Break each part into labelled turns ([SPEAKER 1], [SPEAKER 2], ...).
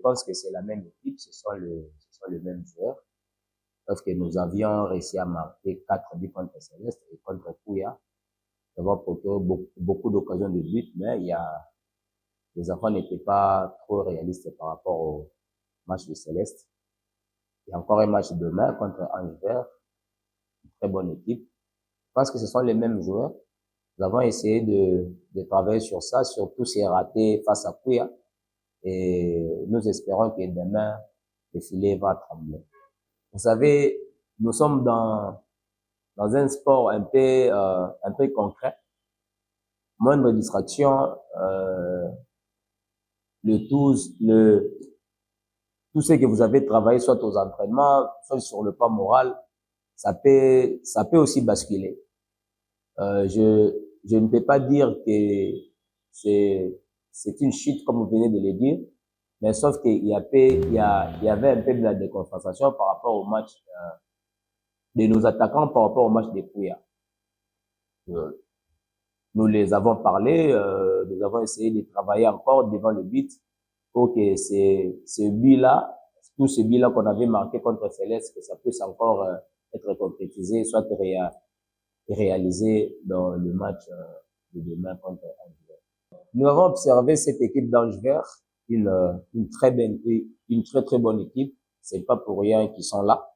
[SPEAKER 1] pense que c'est la même équipe, ce sont les mêmes joueurs. Sauf que nous avions réussi à marquer 4 buts contre Céleste et contre Kouya. Nous avons procuré beaucoup d'occasions de but, mais les enfants n'étaient pas trop réalistes par rapport au match de Céleste. Il y a encore un match demain contre Ange Vert, une très bonne équipe. Je pense que ce sont les mêmes joueurs. Nous avons essayé de travailler sur ça, sur tous ces ratés face à Kouya. Et nous espérons que demain, le filet va trembler. Vous savez, nous sommes dans un sport un peu concret. Moindre distraction, tout ce que vous avez travaillé, soit aux entraînements, soit sur le plan moral, ça peut aussi basculer. Je ne peux pas dire que c'est une chute comme vous venez de le dire, mais sauf qu'il y avait un peu de la déconcentration par rapport au match de nos attaquants par rapport au match des Kouya. Nous les avons parlé, nous avons essayé de travailler encore devant le but pour que ce but-là, tout ce but-là qu'on avait marqué contre Céleste, que ça puisse encore être concrétisé, soit réalisé dans le match de demain contre Ange Vert. Nous avons observé cette équipe d'Ange Vert, une très bonne équipe. C'est pas pour rien qu'ils sont là.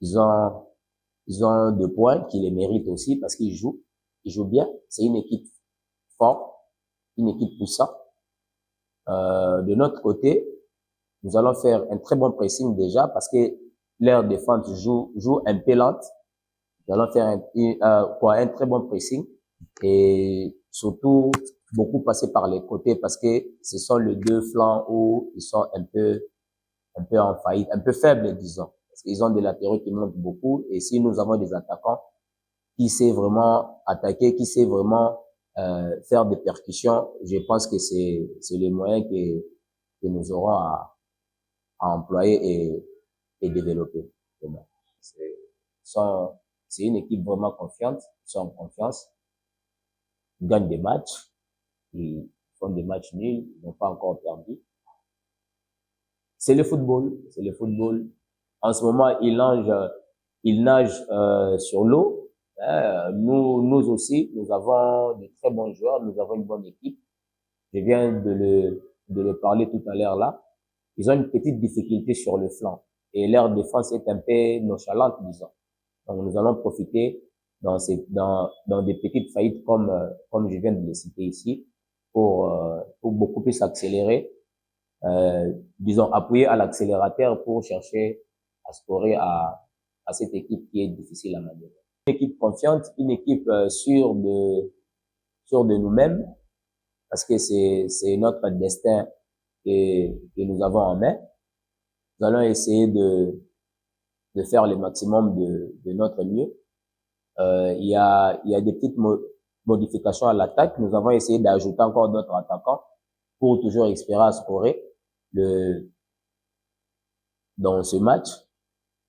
[SPEAKER 1] Ils ont 2 points qui les méritent aussi parce qu'ils jouent bien. C'est une équipe forte, une équipe puissante. De notre côté, nous allons faire un très bon pressing déjà parce que leur défense joue un peu lente. Nous allons faire un très bon pressing et surtout beaucoup passer par les côtés parce que ce sont les 2 flancs où ils sont un peu en faillite, un peu faibles, disons. Parce qu'ils ont des latéraux qui montent beaucoup et si nous avons des attaquants qui sait vraiment attaquer, qui sait vraiment faire des percussions, je pense que c'est les moyens que nous aurons à employer et développer demain. C'est une équipe vraiment confiante, ils sont en confiance, ils gagnent des matchs, ils font des matchs nuls, ils n'ont pas encore perdu. C'est le football, c'est le football. En ce moment, ils nagent sur l'eau. Nous aussi, nous avons de très bons joueurs, nous avons une bonne équipe. Je viens de le parler tout à l'heure là. Ils ont une petite difficulté sur le flanc et leur défense est un peu nonchalante, disons. Donc nous allons profiter dans des petites faillites comme je viens de les citer ici pour beaucoup plus accélérer, disons appuyer à l'accélérateur pour chercher à scorer à cette équipe qui est difficile à manier. Une équipe confiante, une équipe sûre de nous-mêmes parce que c'est notre destin que nous avons en main. Nous allons essayer de faire le maximum de notre mieux. Il y a des petites modifications à l'attaque. Nous avons essayé d'ajouter encore d'autres attaquants pour toujours espérer à scorer dans ce match.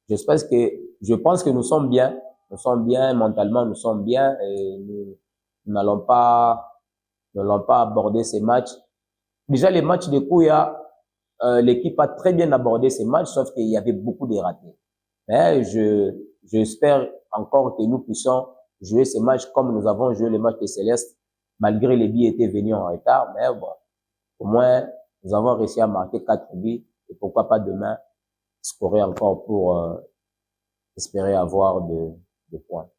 [SPEAKER 1] Je pense que nous sommes bien. Nous sommes bien mentalement, nous sommes bien et nous n'allons pas aborder ces matchs. Déjà, les matchs de Kouya, l'équipe a très bien abordé ces matchs, sauf qu'il y avait beaucoup de ratés. Mais j'espère encore que nous puissions jouer ces matchs comme nous avons joué les matchs de Céleste, malgré les buts étaient venus en retard. Mais bon, au moins, nous avons réussi à marquer 4 buts et pourquoi pas demain scorer encore pour espérer avoir de points.